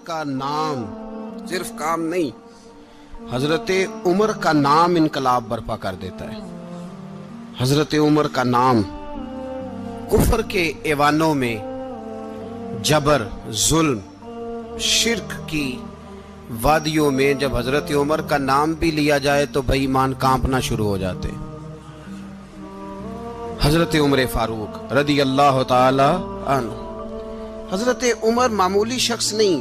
کا نام صرف کام نہیں، حضرت عمر کا نام انقلاب برپا کر دیتا ہے۔ حضرت عمر کا نام کفر کے ایوانوں میں جبر، ظلم، شرک کی وادیوں میں جب حضرت عمر کا نام بھی لیا جائے تو بے ایمان کانپنا شروع ہو جاتے۔ حضرت عمر فاروق رضی اللہ تعالی عنہ، حضرت عمر معمولی شخص نہیں،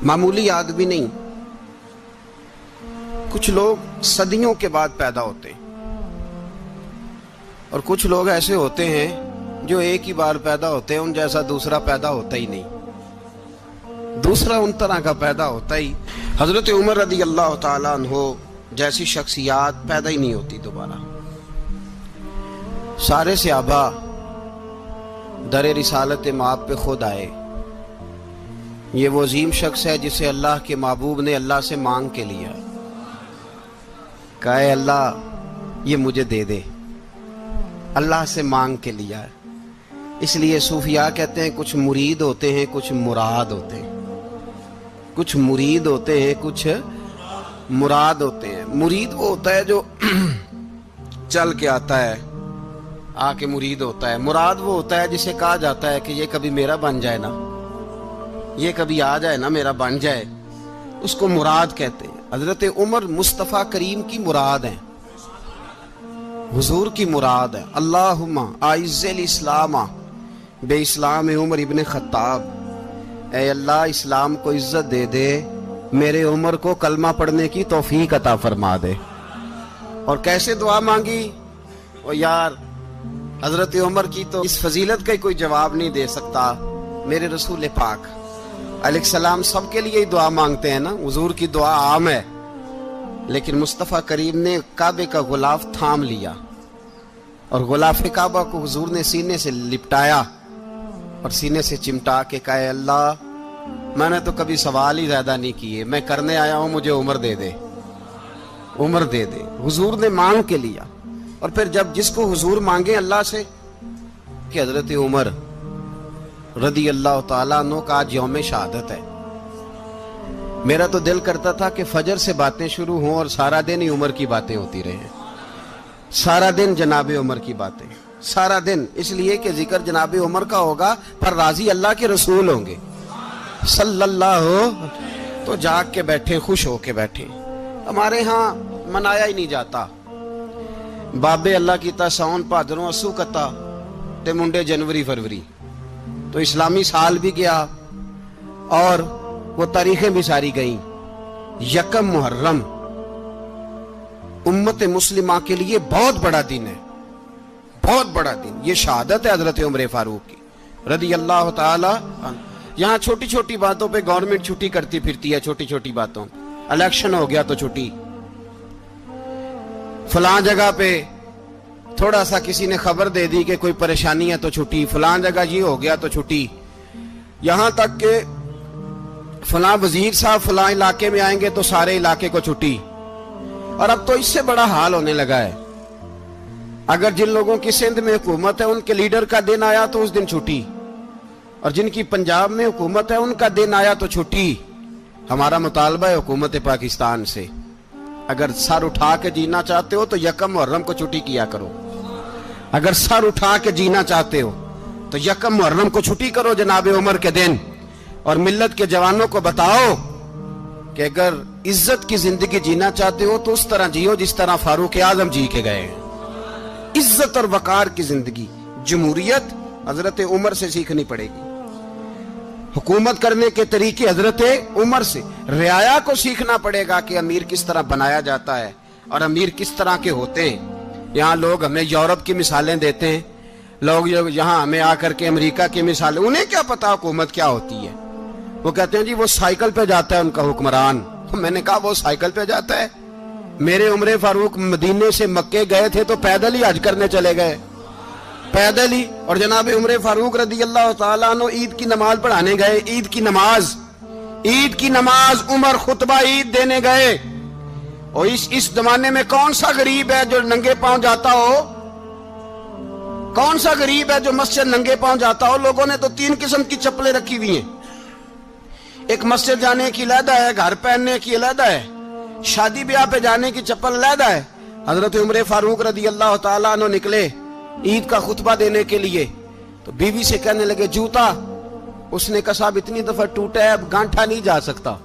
معمولی آدمی نہیں۔ کچھ لوگ صدیوں کے بعد پیدا ہوتے ہیں اور کچھ لوگ ایسے ہوتے ہیں جو ایک ہی بار پیدا ہوتے ہیں، ان جیسا دوسرا پیدا ہوتا ہی نہیں، دوسرا ان طرح کا پیدا ہوتا ہی۔ حضرت عمر رضی اللہ تعالیٰ عنہ جیسی شخصیات پیدا ہی نہیں ہوتی دوبارہ۔ سارے صحابہ در رسالت مآب پہ خود آئے۔ یہ وہ عظیم شخص ہے جسے اللہ کے محبوب نے اللہ سے مانگ کے لیا، کہا اے اللہ یہ مجھے دے دے، اللہ سے مانگ کے لیا ہے۔ اس لیے صوفیاء کہتے ہیں کچھ مرید ہوتے ہیں، کچھ مراد ہوتے ہیں، کچھ مرید ہوتے ہیں، کچھ مراد ہوتے ہیں۔ مرید وہ ہوتا ہے جو چل کے آتا ہے، آ کے مرید ہوتا ہے۔ مراد وہ ہوتا ہے جسے کہا جاتا ہے کہ یہ کبھی میرا بن جائے نا، یہ کبھی آ جائے نا، میرا بن جائے، اس کو مراد کہتے ہیں۔ حضرت عمر مصطفیٰ کریم کی مراد ہیں، حضور کی مراد ہے۔ اللہم اعز الاسلام بے اسلام عمر ابن خطاب، اے اللہ اسلام کو عزت دے دے، میرے عمر کو کلمہ پڑھنے کی توفیق عطا فرما دے۔ اور کیسے دعا مانگی؟ او یار حضرت عمر کی تو اس فضیلت کا کوئی جواب نہیں دے سکتا، میرے رسول پاک علیہ السلام سب کے لیے ہی دعا مانگتے ہیں نا، حضور کی دعا عام ہے، لیکن مصطفیٰ کریم نے کعبے کا غلاف تھام لیا اور غلاف کعبہ کو حضور نے سینے سے لپٹایا اور سینے سے چمٹا کے کہا اے اللہ میں نے تو کبھی سوال ہی زیادہ نہیں کیے، میں کرنے آیا ہوں، مجھے عمر دے دے، عمر دے دے۔ حضور نے مانگ کے لیا۔ اور پھر جب جس کو حضور مانگے اللہ سے کہ حضرت عمر رضی اللہ تعالیٰ عنہ کا آج یوم شہادت ہے، میرا تو دل کرتا تھا کہ فجر سے باتیں شروع ہوں اور سارا دن ہی عمر کی باتیں ہوتی رہیں، سارا دن جناب عمر کی باتیں، سارا دن، اس لیے کہ ذکر جناب عمر کا ہوگا پر راضی اللہ کے رسول ہوں گے صلی اللہ تو جاگ کے بیٹھے، خوش ہو کے بیٹھے۔ ہمارے ہاں منایا ہی نہیں جاتا، بابے اللہ کی تا ساؤن بھادروں اسو کتا تے منڈے جنوری فروری، تو اسلامی سال بھی گیا اور وہ تاریخیں بھی ساری گئیں۔ یکم محرم امت مسلمہ کے لیے بہت بڑا دن ہے، بہت بڑا دن، یہ شہادت ہے حضرت عمر فاروق کی رضی اللہ تعالی عنہ۔ یہاں چھوٹی چھوٹی باتوں پہ گورنمنٹ چھٹی کرتی پھرتی ہے، چھوٹی چھوٹی باتوں، الیکشن ہو گیا تو چھٹی، فلاں جگہ پہ تھوڑا سا کسی نے خبر دے دی کہ کوئی پریشانی ہے تو چھٹی، فلاں جگہ یہ ہو گیا تو چھٹی، یہاں تک کہ فلاں وزیر صاحب فلاں علاقے میں آئیں گے تو سارے علاقے کو چھٹی۔ اور اب تو اس سے بڑا حال ہونے لگا ہے، اگر جن لوگوں کی سندھ میں حکومت ہے ان کے لیڈر کا دن آیا تو اس دن چھٹی، اور جن کی پنجاب میں حکومت ہے ان کا دن آیا تو چھٹی۔ ہمارا مطالبہ ہے حکومت پاکستان سے، اگر سر اٹھا کے جینا چاہتے ہو تو یکم محرم کو چھٹی کیا کرو، اگر سر اٹھا کے جینا چاہتے ہو تو یکم محرم کو چھٹی کرو جناب عمر کے دن، اور ملت کے جوانوں کو بتاؤ کہ اگر عزت کی زندگی جینا چاہتے ہو تو اس طرح جیو جس طرح فاروق اعظم جی کے گئے ہیں، عزت اور وقار کی زندگی۔ جمہوریت حضرت عمر سے سیکھنی پڑے گی، حکومت کرنے کے طریقے حضرت عمر سے، رعایا کو سیکھنا پڑے گا کہ امیر کس طرح بنایا جاتا ہے اور امیر کس طرح کے ہوتے ہیں۔ یہاں لوگ ہمیں یورپ کی مثالیں دیتے ہیں، لوگ یہاں ہمیں آ کر کے امریکہ کی مثالیں، انہیں کیا پتا حکومت کیا ہوتی ہے؟ وہ کہتے ہیں جی وہ سائیکل پہ جاتا ہے ان کا حکمران۔ میں نے کہا وہ سائیکل پہ جاتا ہے؟ میرے عمر فاروق مدینے سے مکے گئے تھے تو پیدل ہی حج کرنے چلے گئے، پیدل ہی۔ اور جناب عمر فاروق رضی اللہ تعالیٰ عنہ عید کی نماز پڑھانے گئے، عید کی نماز عمر خطبہ عید دینے گئے۔ اور اس زمانے میں کون سا غریب ہے جو ننگے پاؤں جاتا ہو؟ کون سا غریب ہے جو مسجد ننگے پاؤں جاتا ہو؟ لوگوں نے تو 3 قسم کی چپلیں رکھی ہوئی ہیں، ایک مسجد جانے کی علیحدہ ہے، گھر پہننے کی علیحدہ ہے، شادی بیاہ پہ جانے کی چپل علیحدہ ہے۔ حضرت عمر فاروق رضی اللہ تعالیٰ عنہ نکلے عید کا خطبہ دینے کے لیے، تو بیوی سے کہنے لگے جوتا، اس نے کہا صاحب اتنی دفعہ ٹوٹا ہے اب گانٹھا نہیں جا سکتا،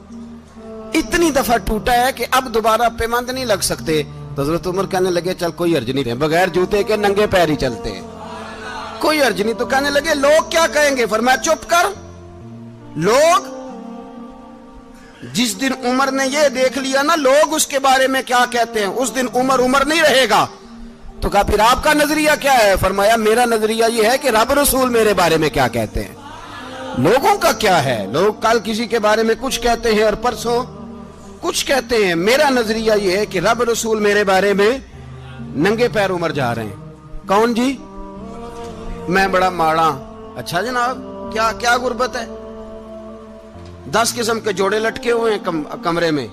اتنی دفعہ ٹوٹا ہے کہ اب دوبارہ پیمند نہیں لگ سکتے۔ تو حضرت عمر کہنے لگے چل کوئی حرج نہیں ہے، بغیر جوتے کے ننگے پیر ہی چلتے ہیں، کوئی حرج نہیں۔ تو کہنے لگے لوگ کیا کہیں گے؟ فرمایا چپ کر، لوگ جس دن عمر نے یہ دیکھ لیا نا لوگ اس کے بارے میں کیا کہتے ہیں، اس دن عمر عمر نہیں رہے گا۔ تو کہا پھر آپ کا نظریہ کیا ہے؟ فرمایا میرا نظریہ یہ ہے کہ رب رسول میرے بارے میں کیا کہتے ہیں، لوگوں کا کیا ہے؟ لوگ کل کسی کے بارے میں کچھ کہتے ہیں اور پرسوں کچھ کہتے ہیں، میرا نظریہ یہ ہے کہ رب رسول میرے بارے میں ننگے پیر عمر جا رہے ہیں۔ کون جی؟ میں بڑا ماڑا۔ اچھا جناب، کیا غربت ہے؟ 10 قسم کے جوڑے لٹکے ہوئے ہیں کمرے میں،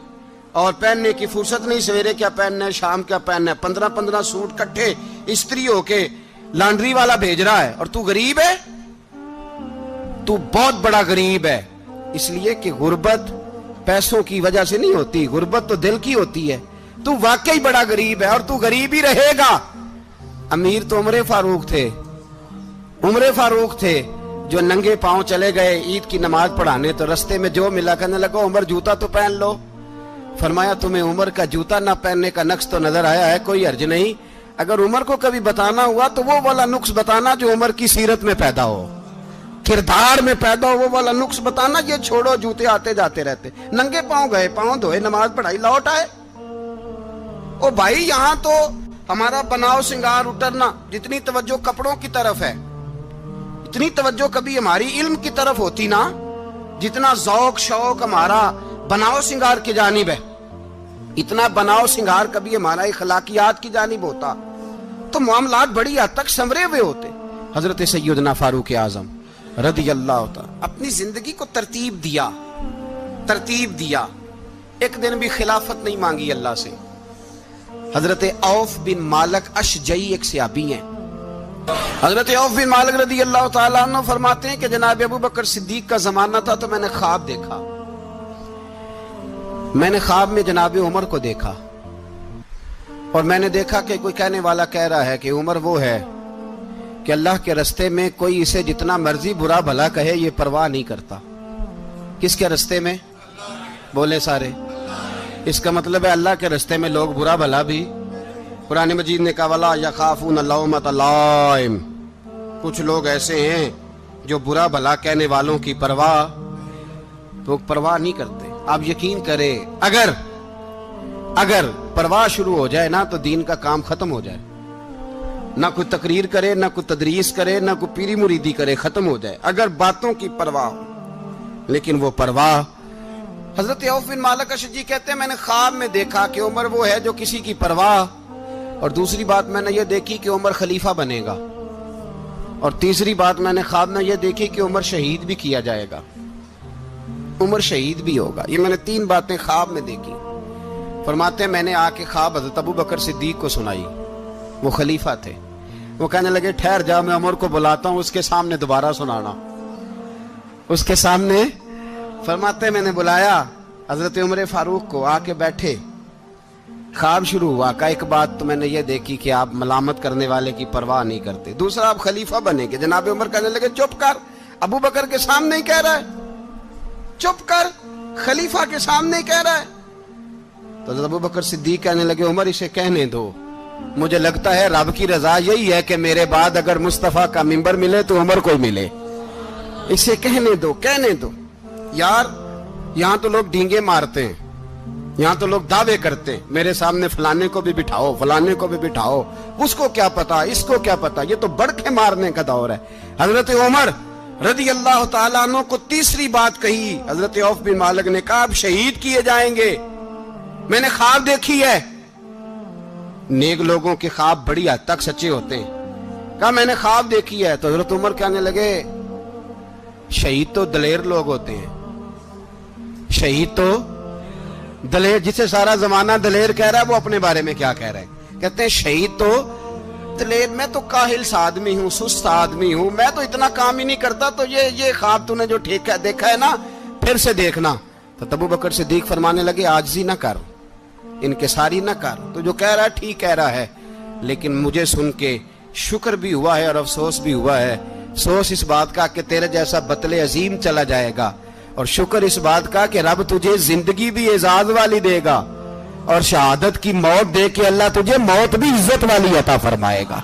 اور پہننے کی فرصت نہیں، سویرے کیا پہننا ہے، شام کیا پہننا ہے، 15 سوٹ کٹھے استری ہو کے لانڈری والا بھیج رہا ہے، اور تو غریب ہے، تو بہت بڑا غریب ہے۔ اس لیے کہ غربت پیسوں کی وجہ سے نہیں ہوتی، غربت تو دل کی ہوتی ہے۔ تو واقعی بڑا غریب ہے اور تو غریب ہی رہے گا۔ امیر تو عمر فاروق تھے جو ننگے پاؤں چلے گئے عید کی نماز پڑھانے، تو رستے میں جو ملا کہنے لگا عمر جوتا تو پہن لو۔ فرمایا تمہیں عمر کا جوتا نہ پہننے کا نقص تو نظر آیا ہے، کوئی حرج نہیں، اگر عمر کو کبھی بتانا ہوا تو وہ والا نقص بتانا جو عمر کی سیرت میں پیدا ہو، کردار میں پیدا ہو، وہ والا نقص بتانا، یہ چھوڑو جوتے آتے جاتے رہتے۔ ننگے پاؤں گئے، پاؤں دھوئے، نماز پڑھائی، لوٹ آئے۔ او بھائی یہاں تو ہمارا بناؤ سنگار اترنا، جتنی توجہ کپڑوں کی طرف ہے اتنی توجہ کبھی ہماری علم کی طرف ہوتی نا، جتنا ذوق شوق ہمارا بناؤ سنگار کی جانب ہے، اتنا بناؤ سنگار کبھی ہمارا اخلاقیات کی جانب ہوتا تو معاملات بڑی حد تک سنورے ہوئے ہوتے۔ حضرت سیدنا فاروق اعظم رضی اللہ تعالی اپنی زندگی کو ترتیب دیا۔ ایک دن بھی خلافت نہیں مانگی اللہ سے۔ حضرت عوف بن مالک اشجعی ایک صحابی ہیں، حضرت عوف بن مالک رضی اللہ تعالیٰ عنہ فرماتے ہیں کہ جناب ابو بکر صدیق کا زمانہ تھا تو میں نے خواب دیکھا، میں نے خواب میں جناب عمر کو دیکھا، اور میں نے دیکھا کہ کوئی کہنے والا کہہ رہا ہے کہ عمر وہ ہے کہ اللہ کے رستے میں کوئی اسے جتنا مرضی برا بھلا کہے یہ پرواہ نہیں کرتا۔ کس کے رستے میں؟ بولے سارے۔ اس کا مطلب ہے اللہ کے رستے میں لوگ برا بھلا بھی، قرآن مجید نے کہا وَلَا يَخَافُونَ لَوْمَةَ لَائِمٍ، کچھ لوگ ایسے ہیں جو برا بھلا کہنے والوں کی پرواہ نہیں کرتے۔ آپ یقین کریں اگر پرواہ شروع ہو جائے نا تو دین کا کام ختم ہو جائے، نہ کوئی تقریر کرے، نہ کوئی تدریس کرے، نہ کوئی پیری مریدی کرے، ختم ہو جائے اگر باتوں کی پرواہ ہو۔ لیکن وہ پرواہ، حضرت عوف بن مالک اشجعی کہتے ہیں میں نے خواب میں دیکھا کہ عمر وہ ہے جو کسی کی پرواہ، اور دوسری بات میں نے یہ دیکھی کہ عمر خلیفہ بنے گا، اور تیسری بات میں نے خواب میں یہ دیکھی کہ عمر شہید بھی کیا جائے گا، عمر شہید بھی ہوگا۔ یہ میں نے 3 باتیں خواب میں دیکھی۔ فرماتے ہیں میں نے آ کے خواب حضرت ابو بکر صدیق کو سنائی، وہ خلیفہ تھے۔ وہ کہنے لگے ٹھہر جا، میں عمر کو بلاتا ہوں، اس کے سامنے دوبارہ سنانا، اس کے سامنے۔ فرماتے ہیں میں نے بلایا حضرت عمر فاروق کو، آ کے بیٹھے، خواب شروع ہوا۔ کہ ایک بات تو میں نے یہ دیکھی کہ آپ ملامت کرنے والے کی پرواہ نہیں کرتے، دوسرا آپ خلیفہ بنے گے۔ جناب عمر کہنے لگے چپ کر، ابو بکر کے سامنے ہی کہہ رہا ہے، چپ کر، خلیفہ کے سامنے ہی کہہ رہا ہے۔ تو حضرت ابو بکر صدیق کہنے لگے عمر اسے کہنے دو، مجھے لگتا ہے رب کی رضا یہی ہے کہ میرے بعد اگر مصطفیٰ کا منبر ملے تو عمر کو ملے، اسے کہنے دو۔ یار یہاں تو لوگ ڈینگے مارتے ہیں، یہاں تو لوگ دعوے کرتے ہیں میرے سامنے فلانے کو بھی بٹھاؤ، فلانے کو بھی بٹھاؤ، اس کو کیا پتا، اس کو کیا پتا، یہ تو بڑکے مارنے کا دور ہے۔ حضرت عمر رضی اللہ تعالیٰ عنہ کو تیسری بات کہی، حضرت عوف بن مالک نے کہا آپ شہید کیے جائیں گے، میں نے خواب دیکھی ہے۔ نیک لوگوں کے خواب بڑی حد تک سچے ہوتے ہیں۔ کہا میں نے خواب دیکھی ہے۔ تو حضرت عمر کہنے لگے شہید تو دلیر لوگ ہوتے ہیں، شہید تو دلیر، جسے سارا زمانہ دلیر کہہ رہا ہے وہ اپنے بارے میں کیا کہہ رہا ہے؟ کہتے ہیں شہید تو دلیر، میں تو کاہل سا آدمی ہوں، سست آدمی ہوں، میں تو اتنا کام ہی نہیں کرتا، تو یہ خواب تو نے جو دیکھا ہے نا پھر سے دیکھنا. تو ابو بکر صدیق فرمانے لگے عاجزی نہ کر, انکساری نہ کر, تو جو کہہ رہا ہے ٹھیک کہہ رہا ہے, لیکن مجھے سن کے شکر بھی ہوا ہے اور افسوس بھی ہوا ہے. افسوس اس بات کا کہ تیرے جیسا بطل عظیم چلا جائے گا, اور شکر اس بات کا کہ رب تجھے زندگی بھی اعزاز والی دے گا, اور شہادت کی موت دے کے اللہ تجھے موت بھی عزت والی عطا فرمائے گا.